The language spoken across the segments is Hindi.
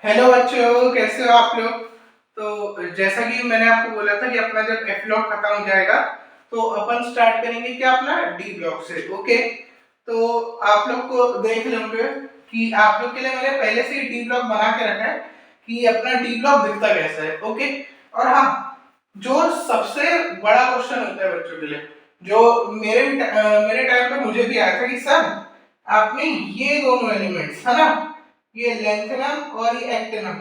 हेलो बच्चों, कैसे हो आप लोग। तो जैसा कि मैंने आपको बोला था कि अपना जब एफ ब्लॉक खत्म हो जाएगा तो अपन स्टार्ट करेंगे क्या अपना डी ब्लॉक से। ओके, तो आप लोग को देख लेंगे कि आप लोग के लिए मैंने पहले से ही डी ब्लॉक बना के रखा है कि अपना डी ब्लॉक दिखता कैसा है। ओके, और हाँ, जो सबसे बड़ा क्वेश्चन होता है बच्चों के लिए, जो मेरे टाइम पे मुझे भी आया था कि सर आपने ये दोनों एलिमेंट्स है ना, ये लेंथेनम और ये एक्टिनम,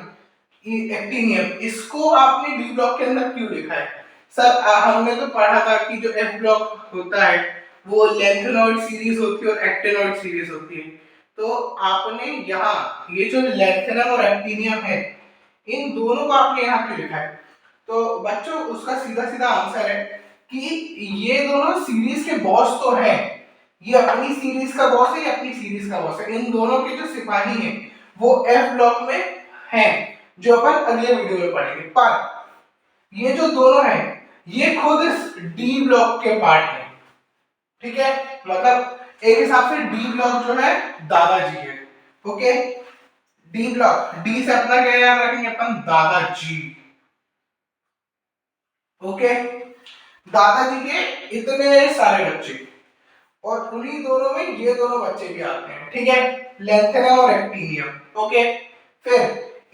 ये एक्टिनियम, इसको आपने डी ब्लॉक के अंदर क्यों लिखा है। सर हमने तो पढ़ा था कि जो एफ ब्लॉक होता है वो लेंथेनॉइड सीरीज होती है और एक्टिनॉइड सीरीज होती है। तो आपने यहाँ ये जो लेंथेनम और एक्टिनियम है, इन दोनों को आपने यहाँ क्यों लिखा है। तो बच्चों उसका सीधा सीधा आंसर है कि ये दोनों सीरीज के बॉस तो हैं, ये अपनी सीरीज का बॉस है, ये अपनी सीरीज का बॉस है। इन दोनों के जो सिपाही हैं वो एफ ब्लॉक में हैं, जो अपन अगले वीडियो में पढ़ेंगे। पर ये जो दोनों हैं ये खुद इस डी ब्लॉक के पार्ट हैं। ठीक है, मतलब एक हिसाब से डी ब्लॉक जो है दादाजी है। ओके, डी ब्लॉक, डी से अपना क्या याद रखेंगे अपन, दादाजी। ओके, दादाजी के इतने सारे बच्चे और उन्हीं दोनों में ये दोनों बच्चे भी आते हैं। ठीक है, लेंथेनम और एक्टिनियम। ओके, फिर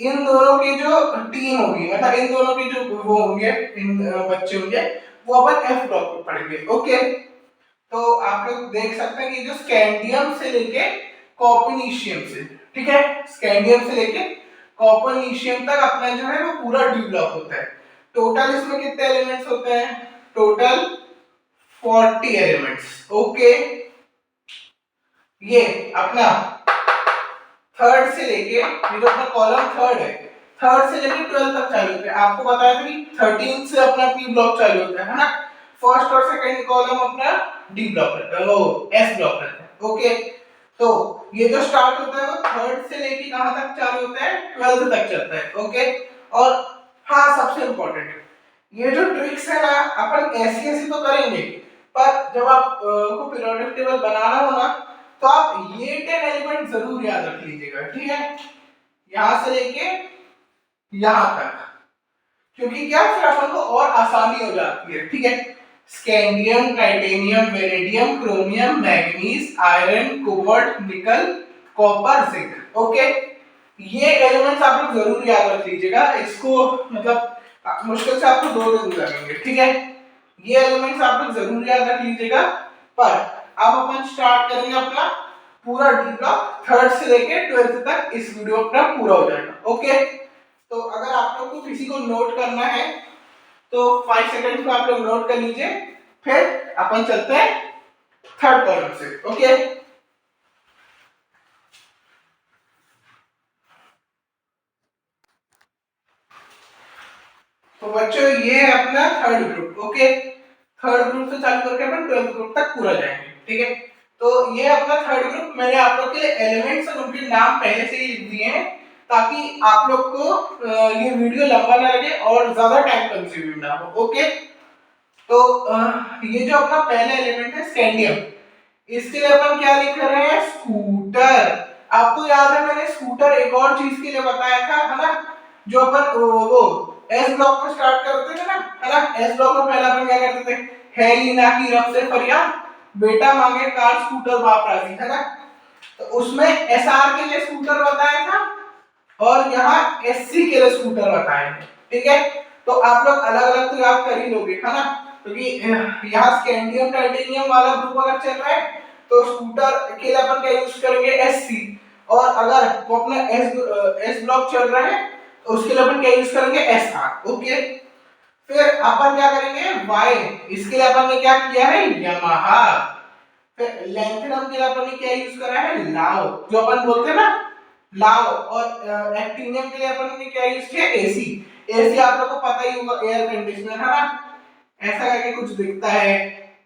इन दोनों की जो टीम होगी, मतलब इन दोनों की जो वो होंगे, इन बच्चे होंगे, वो अपन एफ ब्लॉक में पढ़ेंगे। ओके, तो आप लोग देख सकते हैं कि जो स्कैंडियम से लेके कॉपर्निशियम से, ठीक है, स्कैंडियम से लेके कॉपर्निशियम तक अपना जो है वो पूरा डी ब्लॉक होता है। टोटल इसमें कितने एलिमेंट्स होते हैं, टोटल 40 एलिमेंट्स। ओके, ये अपना थर्ड से लेके, ये जो अपना कॉलम थर्ड है, थर्ड से लेके 12 तक चालू होता है। आपको बताया था कि 13 से अपना पी ब्लॉक चालू होता है ना। फर्स्ट और सेकंड कॉलम अपना डी ब्लॉक रहता है, वो एस ब्लॉक रहता है। ओके, तो ये जो स्टार्ट होता है वो थर्ड से लेके कहां तक चालू होता है, 12 तक चलता है। ओके, और हाँ, सबसे इंपॉर्टेंट ये जो ट्रिक्स है ना, अपन ऐसी ऐसी तो करेंगे, पर जब आप को पीरियोडिक टेबल बनाना हो ना, तो आप ये 10 एलिमेंट जरूर याद रख लीजिएगा। ठीक है, यहां से लेके यहां तक, क्योंकि क्या फिर अपन को और आसानी हो जाती है। ठीक है, scandium, titanium, vanadium, chromium, manganese, iron, cobalt, निकल, कॉपर, जिंक। ओके, ये एलिमेंट्स आप लोग जरूर याद रख लीजिएगा। इसको मतलब मुश्किल से आपको 2 दिन लगेंगे। ठीक है, ये एलिमेंट्स आप लोग जरूर याद रख लीजिएगा। पर अब अपन स्टार्ट करेंगे अपना पूरा डी ब्लॉक थर्ड से लेके 12th तक। इस वीडियो अपना पूरा हो जाएगा। ओके, तो अगर आप लोग को किसी को नोट करना है तो 5 सेकंड्स में आप लोग नोट कर लीजिए, फिर अपन चलते हैं थर्ड कॉलम से। ओके, तो बच्चों ये है अपना third group. Okay, third group से चालू करके अपन 12th ग्रुप तक पूरा जाएंगे। ठीक है, तो ये अपना थर्ड ग्रुप, मैंने आप लोग के लिए एलिमेंट्स और उनके नाम पहले से ही लिख दिए हैं ताकि आप लोग को ये वीडियो लंबा ना लगे और ज्यादा टाइम कंज्यूमिंग ना हो। ओके, तो ये जो अपना पहला एलिमेंट है स्कैंडियम, इसके लिए अपन क्या लिख रहे हैं, स्कूटर। आपको याद है मैंने स्कूटर एक और चीज के लिए बताया था, है ना, जो अपन वो एस ब्लॉक में स्टार्ट करते थे ना, है ना। एस ब्लॉक में पहला अपन क्या करते थे, है लीना की रब से फरियाद, बेटा मांगे कार स्कूटर बाप राजी, है ना। तो उसमें एसआर के लिए स्कूटर बताया था और यहाँ एससी के लिए स्कूटर बताए थे। ठीक है, तो आप लोग अलग अलग तो याद कर ही लोगे, है ना, क्योंकि यहाँ स्कैंडियम टाइटेनियम वाला ग्रुप अगर चल रहा है तो स्कूटर के लिए अपन क्या यूज करेंगे, एससी। और अगर वो अपना एस ब्लॉक चल रहा है तो उसके लिए अपन क्या यूज करेंगे, एसआर। ओके, फिर अपन क्या करेंगे, वाई, इसके लिए अपन ने क्या किया है, यामाहा। फिर लेंथेनम के लिए अपन ने क्या यूज करा है, लाओ, जो अपन बोलते हैं ना लाओ। और एक्टिनियम के लिए अपन ने क्या यूज किया, एसी। एसी आप लोगों को पता ही होगा, एयर कंडीशनर, है ना, ऐसा करके कुछ दिखता है।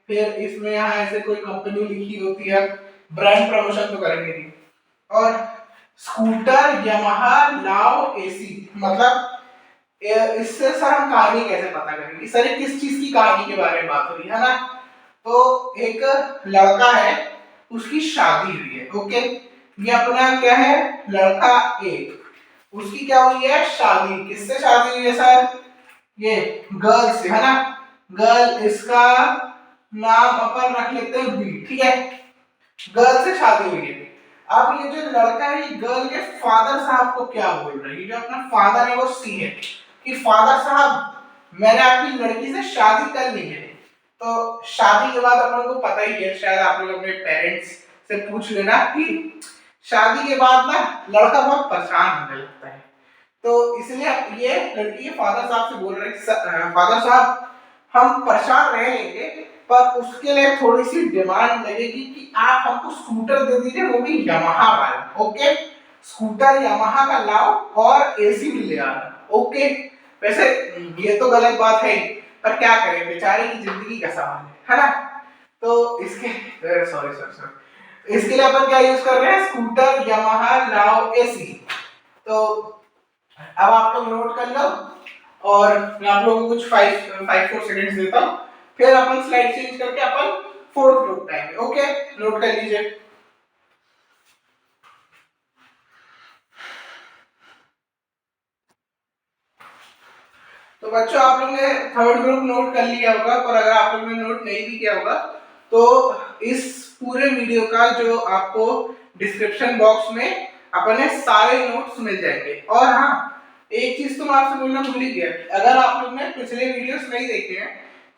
फिर इसमें यहाँ ऐसे कोई कंपनी लिखी होती है, ब्रांड प्रमोशन तो करेंगे नहीं। और स्कूटर, यामाहा, लाओ, एसी, मतलब इससे सर हम कहानी कैसे पता करेंगे, सर किस चीज की कहानी के बारे में बात हो रही है ना। तो एक लड़का है, उसकी शादी हुई है। ओके, ये अपना क्या है, लड़का एक, उसकी क्या हुई है, शादी। किससे शादी हुई है सर, ये गर्ल से, है ना। गर्ल, इसका नाम अपन रख लेते हैं बी, ठीक है। गर्ल से शादी हुई है। अब ये जो लड़का है, ये गर्ल के फादर साहब को क्या बोल रहा है, ये जो अपना फादर है वो सी है, कि फादर साहब मैंने आपकी लड़की से शादी कर ली है। तो शादी के बाद अपन को पता ही है, शायद आप लोग अपने पेरेंट्स से पूछ लेना कि शादी के बाद ना लड़का बहुत परेशान होने लगता है। तो इसलिए ये लड़की के फादर साहब से बोल रहे हैं, फादर साहब हम परेशान रह लेंगे, पर उसके लिए थोड़ी सी डिमांड लगेगी कि आप हमको स्कूटर दे दीजिए, वो भी यामाहा वाला। ओके, स्कूटर यामाहा का लाओ और एसी भी ले आना। ओके, वैसे ये तो गलत बात है, पर क्या करें, बेचारे की जिंदगी का सवाल है ना। तो इसके सॉरी सर सर इसके लिए अपन क्या यूज कर रहे हैं, स्कूटर यामाहा लाओ एसी। तो अब आप लोग नोट कर लो, और मैं आप लोगों को कुछ 4 सेकंड्स देता हूं, फिर अपन स्लाइड चेंज करके अपन फोर्थ ग्रुप पे आएंगे। ओके, नोट कर लीजिए। तो बच्चों, आप लोगों ने थर्ड ग्रुप नोट कर लिया होगा, पर अगर आप लोगों ने नोट नहीं भी किया होगा तो इस पूरे वीडियो का जो आपको डिस्क्रिप्शन बॉक्स में अपने सारे नोट्स मिल जाएंगे। और हाँ, एक चीज तो मैं आपसे बोलना भूल ही गया, अगर आप लोग ने पिछले वीडियोस नहीं देखे हैं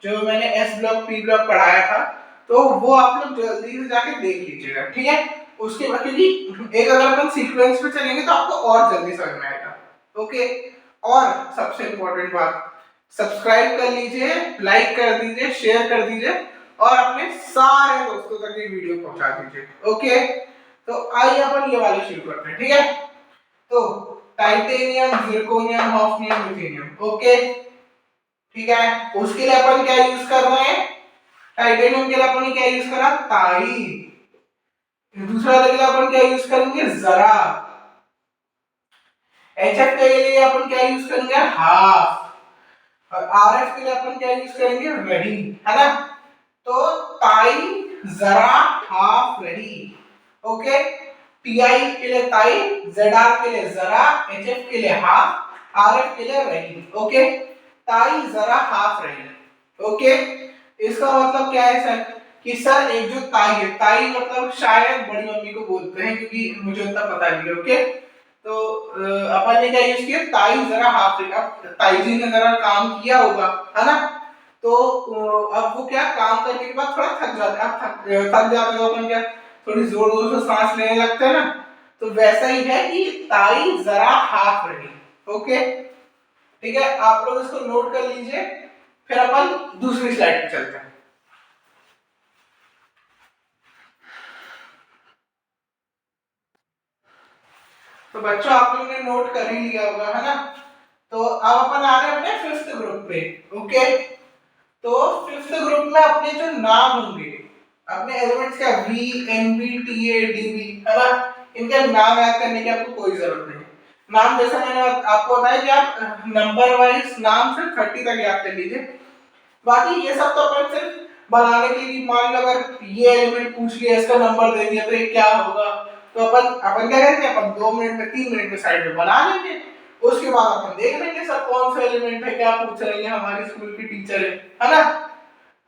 जो मैंने एस ब्लॉक पी ब्लॉक पढ़ाया था, तो वो आप लोग जल्दी से जाके देख लीजिएगा, ठीक है। उसके बाद क्योंकि एक अगर अपन सीक्वेंस पे चलेंगे तो आपको और जल्दी समझ में आएगा। ओके, और सबसे इंपॉर्टेंट बात, सब्सक्राइब कर लीजिए, लाइक कर दीजिए, शेयर कर दीजिए, और अपने सारे दोस्तों तक ये वीडियो पहुंचा दीजिए। ओके, तो आइए अपन ये वाले शुरू करते हैं, ठीक है। तो titanium, zirconium, hafnium, ruthenium. Okay, ठीक है। उसके लिए अपन क्या यूज कर रहे हैं, टाइटेनियम के लिए अपन क्या यूज करा, ताई। दूसरा वाले के लिए अपन क्या यूज करेंगे, जरा। एचएफ के लिए अपन क्या यूज करेंगे, हाफ। और आरएफ के लिए अपन क्या यूज करेंगे, रही, है ना। तो ताई, जरा, हाफ, रही। ओके, टीआई के लिए ताई, जेडआर के लिए जरा, एचएफ के लिए हाफ, आरएफ के लिए रही। ओके, ताई, जरा, हाफ, रही। ओके, इसका मतलब क्या है सर, कि सर एक जो ताई है, ताई मतलब शायद बड़ी मम्मी को बोलते हैं, क्योंकि मुझे उतना पता नहीं है। ओके, तो अपन ने क्या यूज किया, ताई जरा हाफ। अब ताई जी ने जरा काम किया होगा, है ना। तो अब वो क्या काम करने के बाद थोड़ा थक जाते हैं, अब थक जाते तो अपन क्या थोड़ी जोर जोर से सांस लेने लगते हैं ना। तो वैसा ही है कि ताई जरा हाफ रही। ओके, ठीक है, आप लोग इसको नोट कर लीजिए, फिर अपन दूसरी स्लाइड पे चलते हैं। तो बच्चों, आप लोगों ने नोट कर ही लिया होगा, है ना। तो अब अपन आ रहे हैं अपने फिफ्थ ग्रुप पे। ओके, तो फिफ्थ ग्रुप में अपने जो नाम होंगे, अपने एलिमेंट्स क्या, V, N B, T A, D B, है ना। इनके नाम याद करने की आपको कोई जरूरत नहीं। नाम जैसा मैंने आपको बताया कि आप नंबर वाइज नाम से 30 तक याद कर लीजिए। बाकी ये सब तो अपन सिर्फ बनाने के लिए, मान लो अगर ये एलिमेंट पूछ लिया, इसका नंबर दे दिया तो ये क्या होगा, तो अपन अपन क्या करेंगे, अपन 2 मिनट में 3 मिनट में साइड में बना लेंगे। उसके बाद अपन देख लेंगे सर कौन सा एलिमेंट है, क्या पूछ रही है हमारी स्कूल की टीचर है ना।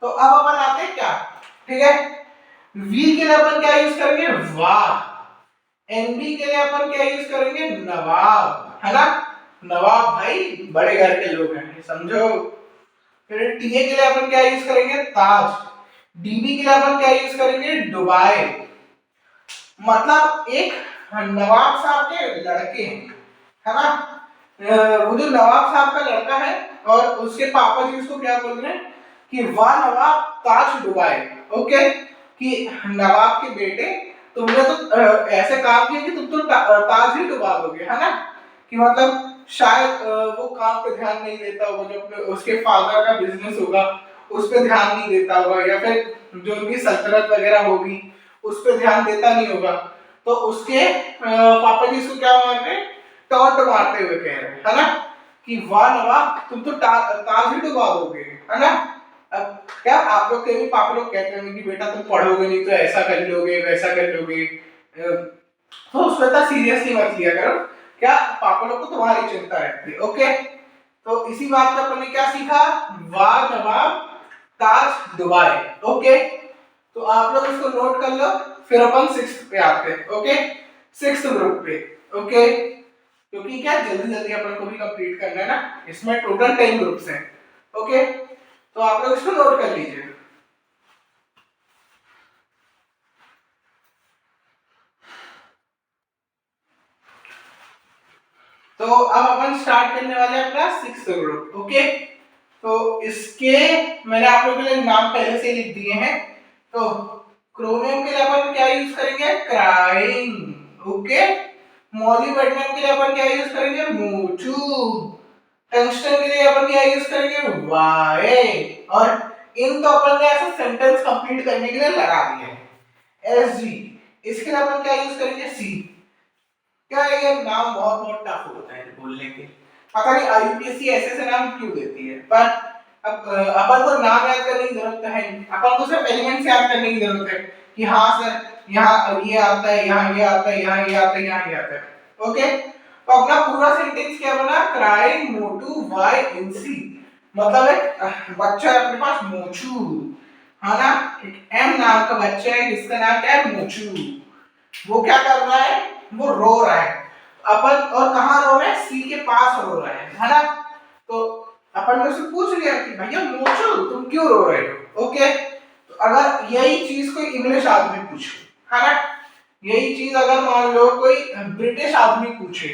तो अब अपन आते हैं क्या, ठीक है। वी के लिए अपन क्या यूज करेंगे, वाह। एनबी के लिए अपन क्या यूज करेंगे, नवाब, है ना। नवाब भाई बड़े घर के लोग हैं, समझो। फिर टीए के लिए अपन क्या यूज करेंगे, ताज। डीबी के लिए अपन क्या यूज करेंगे, दुबई। मतलब एक नवाब साहब के लड़के हैं, है ना। वो जो नवाब साहब का लड़का है और उसके पापा जी उसको क्या बोल रहे हैं कि वाह नवाब, ताज डुबाए। ओके, कि नवाब के बेटे तुमने तो ऐसे काम किया कि तुम तो ताज ही डुबा दोगे, है ना। कि मतलब शायद वो काम पे ध्यान नहीं देता होगा, जो अपने उसके फादर का बिजनेस होगा उस पे ध्यान नहीं देता होगा, या फिर जो उनकी सल्तनत वगैरह होगी उस पे ध्यान देता नहीं होगा। तो उसके पापा जी इसको क्या मार रहे हैं, टॉन्ट मारते हुए कह रहे हैं, है ना, कि वाह नवाब तुम तो ताज ही डुबा दोगे, है ना। अब क्या आप लोग के भी पापा लोग कहते हैं कि बेटा तुम पढ़ोगे नहीं तो ऐसा कर लोगे, वैसा कर लोगे, तो उसको इतना सीरियसली मत लिया करो। क्या पापा लोग को तुम्हारी चिंता रहती है। ओके, तो इसी बात पे अपन ने क्या सीखा, वाह जवाब ताज दुबई। ओके, तो आप लोग इसको नोट कर लो, फिर अपन सिक्स्थ पे आते हैं। Okay, sixth group okay. Okay, क्योंकि क्या जल्दी जल्दी अपन को भी कंप्लीट करना है ना, इसमें टोटल 10 ग्रुप्स हैं। ओके, तो आप लोग इसको नोट कर लीजिए। तो अब अपन स्टार्ट करने वाले हैं अपना सिक्स्थ ग्रुप। ओके, तो इसके मैंने आप लोगों के लिए नाम पहले से ही लिख दिए हैं। तो क्रोमियम के लिए अपन क्या यूज करेंगे, क्राइंग। ओके, मॉलिब्डेनम के लिए अपन क्या यूज करेंगे, मोटू। टंगस्टन के लिए अपन क्या यूज करेंगे, वाई। और इन तो अपन ने ऐसे सेंटेंस कंप्लीट करने के लिए लगा दिए हैं। एसजी, इसके लिए अपन क्या यूज करेंगे, सी। क्या ये नाम बहुत बहुत टफ होता है बोलने के, पता नहीं आईयूपीएससी ऐसे ऐसे नाम क्यों देती है, पर अब अपन को नाम याद करने की जरूरत है, अपन को सिर्फ एलिमेंट्स याद करने की जरूरत है कि हाँ सर यहाँ ये आता है, यहाँ ये आता है, यहाँ ये आता है, यहाँ ये आता है। ओके, तो अपना पूरा सेंटेंस क्या बना, क्राइंग मोटू वाई इन सी, मतलब एक बच्चा है अपने पास मोचू, है ना, एक एम नाम का बच्चा है जिसका नाम क्या है, मोचू। वो क्या कर रहा है, वो रो रहा है। अपन और कहाँ रो रहा है, सी के पास रो रहा है ना। तो अपन ने उससे पूछ लिया कि भैया मोचू तुम क्यों रो रहे हो। ओके, तो अगर यही चीज कोई इंग्लिश आदमी पूछे, है ना, यही चीज अगर मान लो कोई ब्रिटिश आदमी पूछे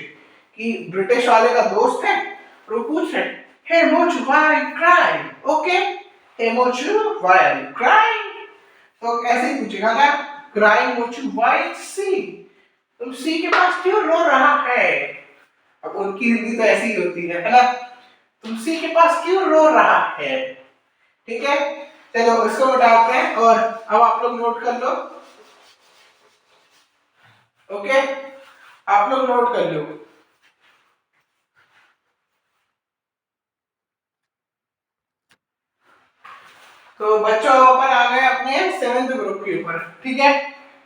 कि ब्रिटिश वाले का दोस्त है और वो पूछ रहे, hey Mochu why are you crying. Okay, hey Mochu why are you crying, तो ऐसे ही पूछेगा ना, क्राइंग मोचू व्हाई सी, तुम सी के पास क्यों रो रहा है। अब उनकी हिंदी तो ऐसी ही होती है ना, तुम सी के पास क्यों रो रहा है। ठीक है, चलो इसको बताते हैं और अब आप लोग नोट कर लो। ओके, आप लोग नोट कर लो। तो बच्चों अपन आ गए अपने सेवेंथ ग्रुप के ऊपर। ठीक है,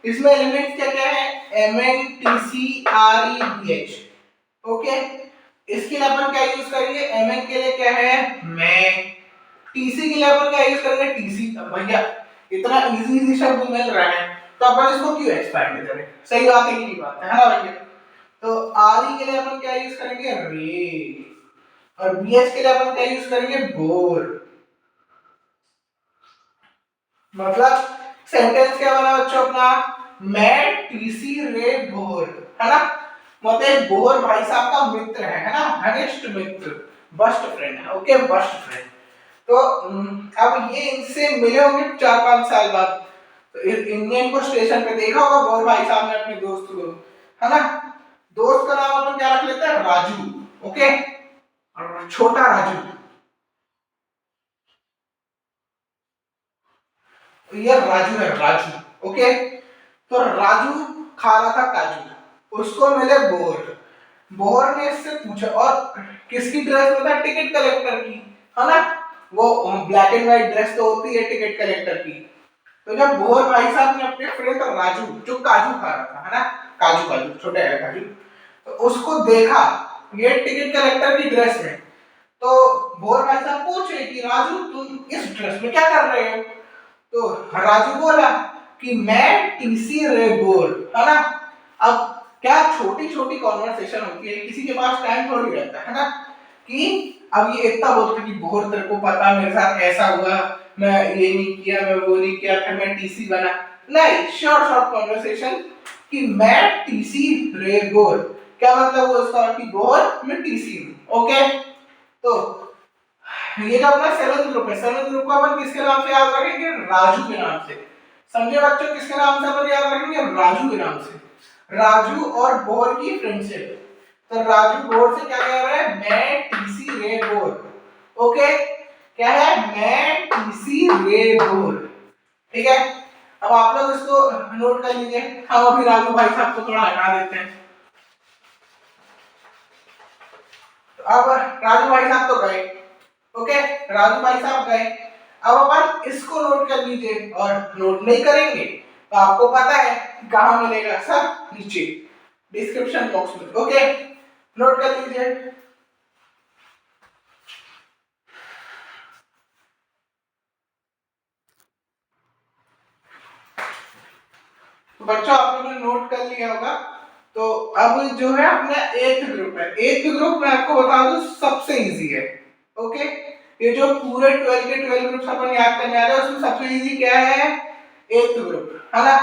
इसमें एलिमेंट्स क्या क्या है, M N T C R E B H. Okay, इसके लिए अपन क्या यूज करेंगे, एम एन के लिए क्या है, मैं। टीसी के लिए अपन क्या यूज करेंगे, टीसी। भैया इतना इजी इजी शब्द मिल रहा है तो अपन इसको क्यों एक्सपैंड करें, सही बात है कि नहीं बात है ना भैया। तो आर ई के लिए अपन क्या यूज करेंगे, रे। और बी एच के लिए अपन क्या यूज करेंगे, बोर। मतलब सेंटेंस क्या बना बच्चों अपना, मैं टीसी रे बोर, है ना, मतलब बोर भाई साहब का मित्र है ना, घनिष्ठ मित्र, बेस्ट फ्रेंड है। Okay, best friend. तो अब ये इनसे मिले होंगे 4-5 साल बाद, तो इंडियन को स्टेशन पे देखा होगा बोर भाई साहब ने अपने दोस्त को, है ना। दोस्त का नाम अपन क्या रख लेते हैं, राजू। ओके, और छोटा राजू, ये राजू है, राजू। ओके, तो राजू खा रहा था काजू, उसको मिले बोर। बोर ने इससे पूछा, और किसकी ड्रेस में था, टिकट कलेक्टर की, है ना, वो ब्लैक एंड व्हाइट ड्रेस तो होती है टिकट कलेक्टर की। तो जब बोर भाई साहब ने अपने फ्रेंड राजू जो काजू खा रहा था, है ना, काजू काजू छोटे है काजू, तो उसको देखा ये टिकट कलेक्टर की ड्रेस में, तो बोर भाई साहब पूछे कि राजू तुम इस ड्रेस में क्या कर रहे हो। तो राजू बोला कि मैं टीसी रे बोर, है ना। अब क्या छोटी छोटी कॉन्वर्सेशन होती है, किसी के पास टाइम थोड़ी रहता है ना, कि अब ये इतना बोलते कि बोर तेरे को पता मेरे साथ ऐसा हुआ, मैं ये नहीं किया, मैं वो नहीं किया, फिर मैं टीसी बना। नहीं, शॉर्ट शॉर्ट कॉन्वर्सेशन कि मैं टीसी रे बोर, क्या मतलब वो उसका कि बोर मैं टीसी हूं। ओके, तो ये जो अपना सेवेंथ ग्रुप है, सेवेंथ ग्रुप को अपन किसके नाम से याद रखेंगे, राजू के नाम से। समझे बच्चों, किसके नाम से अपन याद रखेंगे, राजू के नाम से। राजू और बोर की फ्रेंडशिप, तो राजू बोर से क्या कह रहा है, मैं टीसी रे बोर। ओके, क्या है, मैं टीसी रे बोर। ठीक है, अब आप लोग इसको नोट कर लीजिए। हम अभी राजू भाई साहब को थोड़ा हटा देते हैं। तो अब राजू भाई साहब तो गए। ओके, राजू भाई साहब गए। अब अपन इसको नोट कर लीजिए, और नोट नहीं करेंगे तो आपको पता है कहां मिलेगा, सब नीचे डिस्क्रिप्शन बॉक्स में। ओके, नोट कर लीजिए। तो बच्चों आप लोगों ने नोट कर लिया होगा। तो अब जो है अपना एथ ग्रुप है, एथ ग्रुप मैं आपको बता दूं सबसे इजी है। ओके, ये जो पूरे 12 के 12 ग्रुप्स अपन याद करने आ रहे हैं उसमें सबसे इजी क्या है, एथ ग्रुप, है ना।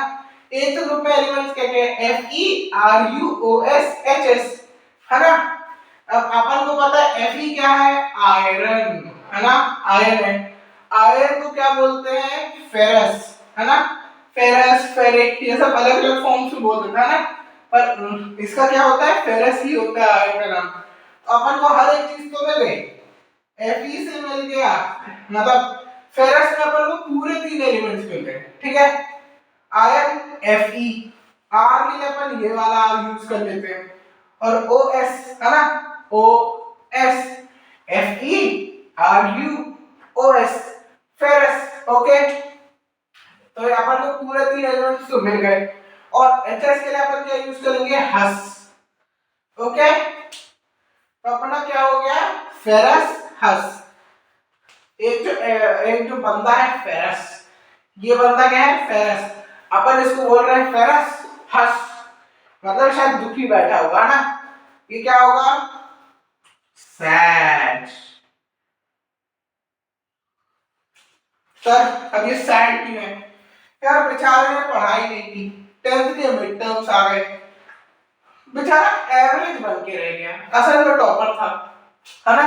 एथ ग्रुप में एलिमेंट्स क्या क्या है, F E R U O S H S, है ना। अब अपन को पता है एफ ई क्या है, आयरन, है ना, आयरन है। आयरन को क्या बोलते हैं, फेरस, है ना। फेरस, फेरिक, ये सब अलग अलग फॉर्म्स में बोल देता है ना, पर इसका क्या होता है, फेरस ही होता है आयरन का नाम। तो अपन को हर एक चीज तो मिल गई, Fe से मिल गया, मतलब फेरस में अपन को पूरे 3 एलिमेंट्स मिल गए, ठीक है। आयरन Fe, आर के लिए अपन ये वाला आर यूज कर लेते हैं, और ओ एस, है ना, O S, Fe R U O S, ferrous. Okay, तो अपन को पूरे 3 एलिमेंट्स तो मिल गए, और एचएस के लिए अपन क्या यूज करेंगे, हस। ओके, तो अपना क्या हो गया, फेरस हस। एक जो बंदा है फेरस, ये बंदा क्या है, फेरस, अपन इसको बोल रहे हैं फेरस हस, मतलब शायद दुखी बैठा होगा ना, ये क्या होगा, सैड। सर अब ये सैड क्यों है, यार बेचारे ने पढ़ाई नहीं की, 10th के मिड टर्म्स आ गए, बेचारा एवरेज बन के रह गया, असल में टॉपर था, है ना।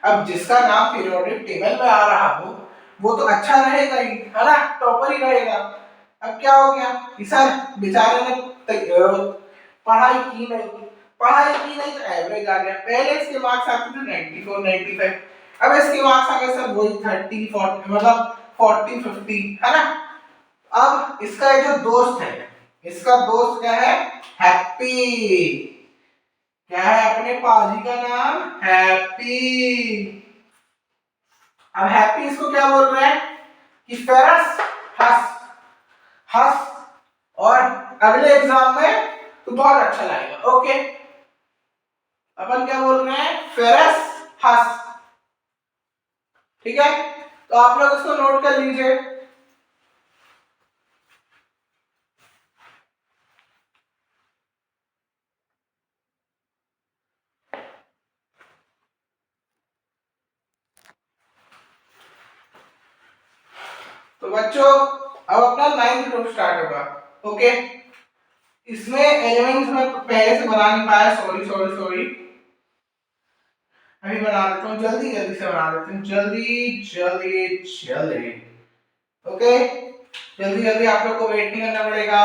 अब जिसका नाम पीरियोडिक टेबल में आ रहा हो वो तो अच्छा रहेगा ही, है ना, टॉपर ही रहेगा। अब क्या हो गया, सर बेचारे ने पढ़ाई की नहीं, तो एवरेज आ गया। पहले इसके मार्क्स आते थे 94 95, अब इसके मार्क्स आ गए सर वही 30 40, मतलब 40 50, है ना। अब इसका ये जो दोस्त है, इसका दोस्त क्या है, हैप्पी, क्या है अपने पाजी का नाम, हैप्पी। अब हैप्पी इसको क्या बोल रहे हैं कि फेरस हंस, हंस, और अगले एग्जाम में तो बहुत अच्छा लगेगा। ओके, अपन क्या बोल रहे हैं, फेरस हंस, ठीक है। तो आप लोग इसको नोट कर लीजिए। तो बच्चों अब अपना 9th ग्रुप स्टार्ट होगा। ओके, इसमें एलिमेंट्स में पहले से बना नहीं पाया, सॉरी सॉरी सॉरी, अभी बना देता हूँ, जल्दी जल्दी से बना देते हैं, जल्दी जल्दी जल्दी। ओके, जल्दी जल्दी, आप लोग को वेट नहीं करना पड़ेगा।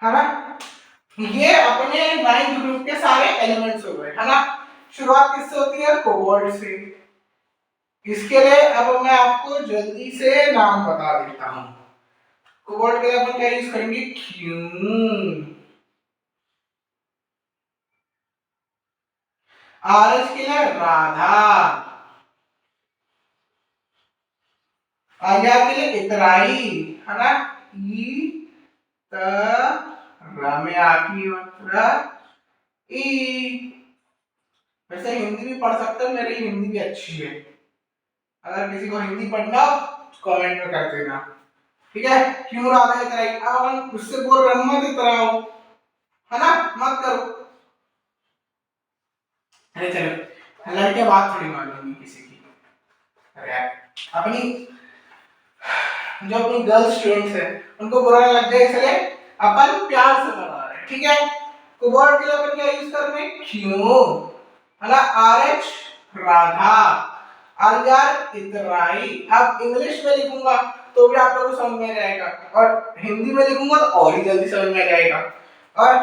है ना, ये अपने 9th ग्रुप के सारे एलिमेंट्स हो गए, है ना। शुरुआत किससे होती है, कोबाल्ट से। इसके लिए अब मैं आपको जल्दी से नाम बता देता हूँ। कोबाल्ट के लिए अपन क्या यूज करेंगे, क्यों। आरएस के लिए राधा, आर के लिए इतराई, है ना, ई त र में आकी मात्रा ई। वैसे हिंदी भी पढ़ सकते हो, मेरी हिंदी भी अच्छी है, अगर किसी को हिंदी पढ़ना कमेंट में कर देना, ठीक है। क्यों राधा इतराई, अब अपन उससे बोल रहे मत इतराओ, है ना, मत करो। अरे चलो, लड़के बात थोड़ी मानेंगी किसी की, अरे अपनी जो अपनी गर्ल स्टूडेंट्स है उनको बुरा लग जाए, इसलिए अपन प्यार से बना रहे हैं, ठीक है। कोबाल्ट के लिए अपन क्या यूज कर रहे हैं, क्यों, है ना, आरएच राधा, आर इतराई। अब इंग्लिश में लिखूंगा तो भी आप लोगों को समझ में आ जाएगा, और हिंदी में लिखूंगा तो और ही जल्दी समझ में आ जाएगा। और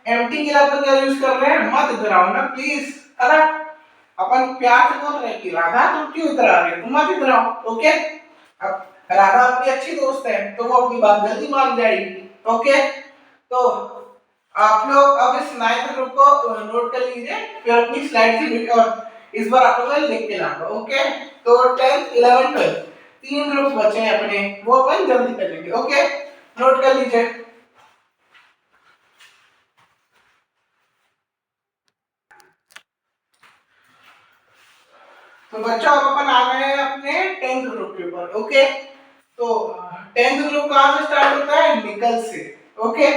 एमटी के लिए अपन क्या यूज कर रहे हैं, मत इतराओ ना प्लीज, है ना। अपन प्यार से बोल रहे हैं कि राधा तुम क्यों इतरा रही हो, तुम मत इतराओ। ओके, अब राधा अपनी अच्छी दोस्त है तो वो अपनी बात जल्दी मान जाएगी। ओके, तो आप लोग अब इस 9th ग्रुप को नोट कर लीजिए, फिर अपनी स्लाइड से लिख, और इस बार आप लोग लिख के लाऊंगा। ओके, तो 10th 11th 12 तीन ग्रुप बचे हैं अपने, वो अपन जल्दी कर लेंगे। ओके, नोट कर लीजिए। तो बच्चों अब अपन आ गए हैं अपने 10th ग्रुप के ऊपर। ओके, तो 10th ग्रुप कहां से स्टार्ट होता है? निकल से। ओके,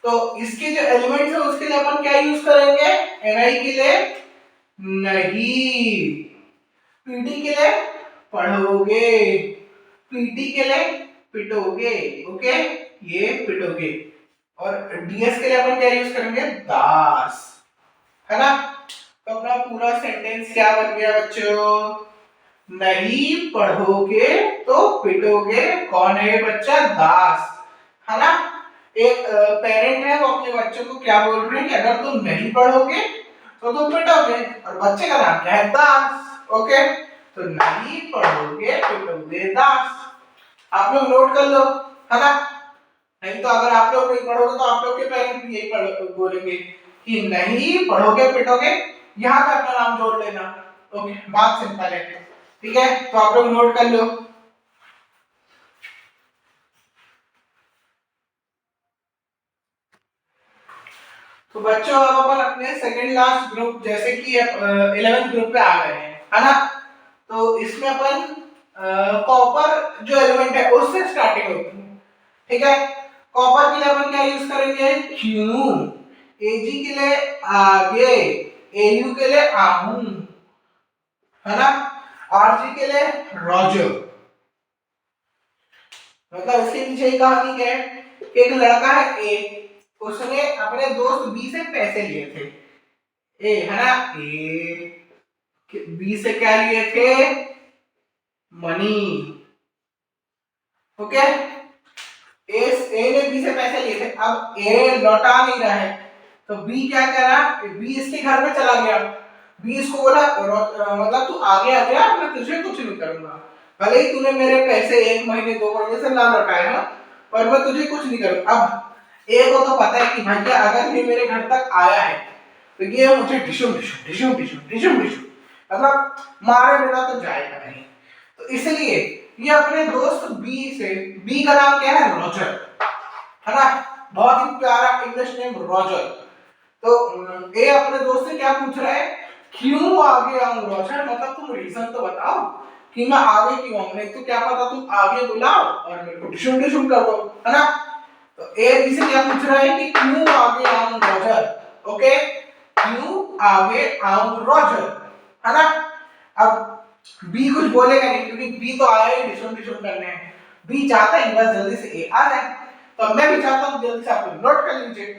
तो इसके जो एलिमेंट्स है उसके लिए अपन क्या यूज करेंगे? Ni के लिए नहीं, Pd के लिए पढ़ोगे, Pt के लिए पिटोगे। ओके, ये पिटोगे। और ds के लिए अपन क्या यूज करेंगे? दास, है ना। तो अपना पूरा सेंटेंस क्या बन गया बच्चों? नहीं पढ़ोगे तो पिटोगे। कौन है ये बच्चा? दास, है ना। एक पेरेंट है, वो अपने बच्चों को क्या बोल रहे हैं कि अगर तुम नहीं पढ़ोगे तो तुम पिटोगे, और बच्चे का नाम क्या है? दास। ओके, तो नहीं पढ़ोगे पिटोगे दास। आप लोग नोट कर लो, है ना। नहीं तो अगर आप लोग नहीं पढ़ोगे तो आप लोग के पेरेंट्स भी यही बोलेंगे कि नहीं पढ़ोगे पिटोगे, यहाँ पे अपना नाम जोड़ लेना। ओके, बात सिंपल है, ठीक है। तो आप लोग नोट कर लो। तो बच्चों अब अपन अपने सेकंड लास्ट ग्रुप जैसे कि 11th ग्रुप पे आ गए हैं, है ना। तो इसमें अपन कॉपर जो एलिमेंट है उससे स्टार्टिंग होती है, ठीक है। कॉपर के लिए अपन क्या यूज करेंगे? क्यू। एजी के लिए आगे, एयू के लिए आहू, है ना। आरजी के लिए रॉजर। मतलब इसके पीछे एक कहानी क्या है? एक लड़का है ए, उसने अपने दोस्त बी से पैसे लिए थे। ए, है ना, ए बी से क्या लिए थे? मनी। ओके, ए ने बी से पैसे लिए थे, अब ए लौटा नहीं रहा है, तो बी क्या करा? बी इसके घर में चला गया। बी इसको बोला मतलब तू आगे आ जा, मैं तुझे कुछ नहीं करूंगा, भले ही तूने मेरे पैसे 1 महीने 2 महीने से ना लौटाए हो, पर मैं तुझे कुछ नहीं करूंगा। अब ए को तो पता है कि भैया अगर ये मेरे घर तक आया है तो ये मुझे डिशुम डिशुम डिशुम डिशुम डिशुम डिशुम मतलब मारे बिना तो जाएगा नहीं। तो इसलिए ये अपने दोस्त बी से, बी का नाम क्या है? रॉजर, है ना। बहुत ही प्यारा इंग्लिश नेम रॉजर। तो ए अपने दोस्त से क्या पूछ रहा है? क्यों आगे आऊं रॉजर, मतलब तुम रीजन तो बताओ कि मैं आगे क्यों आऊं, नहीं तो क्या पता तुम आगे बुलाओ और मेरे को डिशुम डिशुम कर दो, है ना। तो ए बी से क्या पूछ रहा है कि क्यों आगे आऊं रॉजर। ओके, क्यों आगे आऊं रॉजर, है ना। अब बी कुछ बोलेगा नहीं क्योंकि बी तो आया ही डिशुम डिशुम करने। बी चाहता है बस जल्दी से ए आ जाए, तो मैं भी चाहता हूं जल्दी से आप नोट कर लीजिए,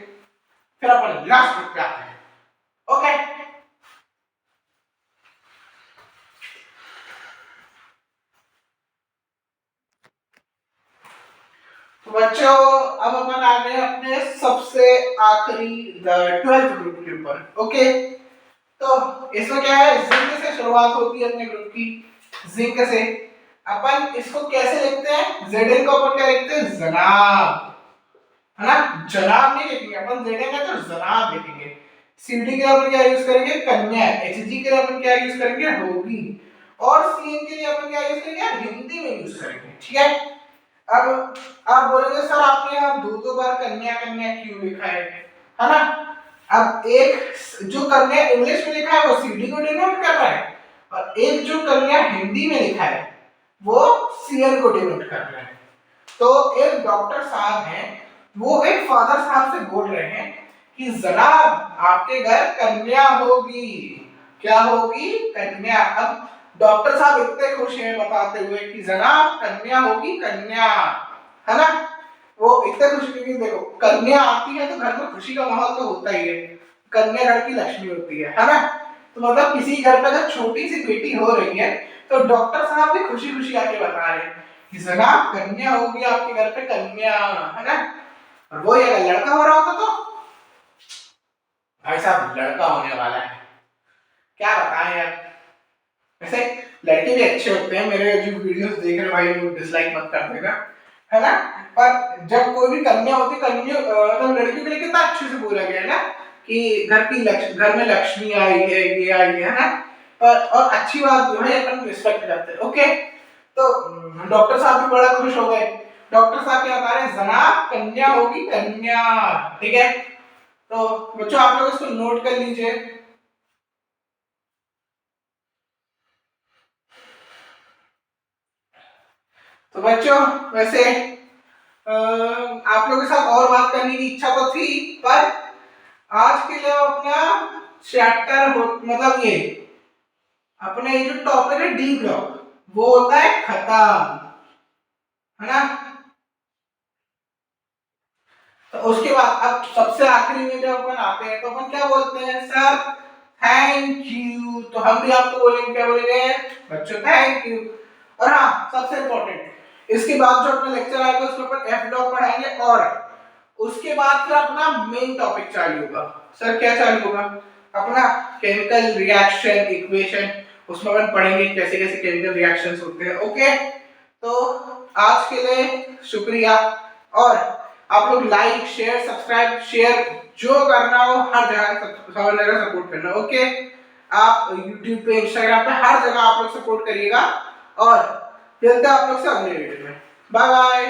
फिर अपन लास्ट ग्रुप पे आते हैं। ओके, तो बच्चों अब अपन आ गए अपने सबसे आखिरी 12th ग्रुप के ऊपर। ओके, तो इसमें क्या है? जिंक से शुरुआत होती है अपने ग्रुप की, जिंक से। अपन इसको कैसे लिखते हैं? जेड को अपन क्या लिखते हैं? जनाब, है ना। जनाब नहीं लिखेंगे अपन, जेड का तो जनाब लिखेंगे। सीडी के लिए अपन क्या यूज करेंगे? कन्या। एचजी के लिए अपन क्या यूज करेंगे? होगी। और सीएन के लिए अपन क्या यूज करेंगे? हिंदी में यूज करेंगे, ठीक है। अब आप बोलेंगे सर आपने यहाँ दो बार कन्या कन्या क्यों लिखा है ना। अब एक जो कन्या इंग्लिश में लिखा है वो सीडी को डिनोट कर रहा है, और एक जो कन्या हिंदी में लिखा है वो सीएन को डिनोट कर रहा है। तो एक डॉक्टर साहब हैं, वो एक फादर साहब से बोल रहे हैं कि जनाब आपके घर कन्या होगी। क्या होगी? कन्या। अब डॉक्टर साहब इतने खुश हैं बताते हुए कि जनाब कन्या होगी, कन्या, है ना। वो इतने खुश क्योंकि देखो कन्या आती है तो घर में खुशी का माहौल तो होता ही है, कन्या घर की लक्ष्मी होती है ना। तो मतलब किसी घर पे अगर छोटी सी बेटी हो रही है तो डॉक्टर साहब भी खुशी खुशी आके बता रहे हैं कि जनाब कन्या होगी आपके घर पे, कन्या, है ना। और वो अगर लड़का हो रहा होता तो भाई साहब लड़का होने वाला है, क्या बताएं यार। वैसे लड़के भी अच्छे होते हैं, मेरे जो वीडियोस देख रहे भाई वो डिसलाइक मत कर देना, है ना। पर जब कोई भी कन्या होती, कन्या मतलब लड़कियों के लिए कितना अच्छे से बोला गया है ना कि घर में लक्ष्मी आई है, ये आई है ना। पर और अच्छी बात जो है अपन रिस्पेक्ट करते हैं। ओके, तो डॉक्टर साहब भी बड़ा खुश हो गए। डॉक्टर साहब क्या बता रहे हैं, जनाब कन्या होगी कन्या। ठीक है, तो बच्चों आप लोग इसको नोट कर लीजिए। तो बच्चों वैसे आप लोगों के साथ और बात करने की इच्छा तो थी, पर आज के लिए अपना चैप्टर मतलब ये अपने जो टॉपिक है डी ब्लॉक वो होता है खत्म, है ना। तो उसके बाद अब सबसे आखिरी में जब अपन आते हैं तो अपन क्या बोलते हैं, सर थैंक यू। तो हम भी आपको बोलेंगे, क्या बोलेंगे बच्चों, थैंक यू। और हाँ सबसे इंपॉर्टेंट, इसके बाद जो अपना लेक्चर आएगा उसमें अपन एफ ब्लॉक पढ़ाएंगे, और उसके बाद फिर अपना मेन टॉपिक चालू होगा। सर क्या चालू होगा, अपना केमिकल रिएक्शन इक्वेशन, उसमें अपन पढ़ेंगे कैसे कैसे केमिकल रिएक्शंस होते हैं। ओके, तो आज के लिए शुक्रिया, और आप लोग लाइक शेयर सब्सक्राइब शेयर जो करना हो हर जगह सपोर्ट करना। ओके, आप YouTube पे इंस्टाग्राम पे हर जगह आप लोग सपोर्ट करिएगा, और मिलते हैं आप लोग से अगले वीडियो में। Bye bye.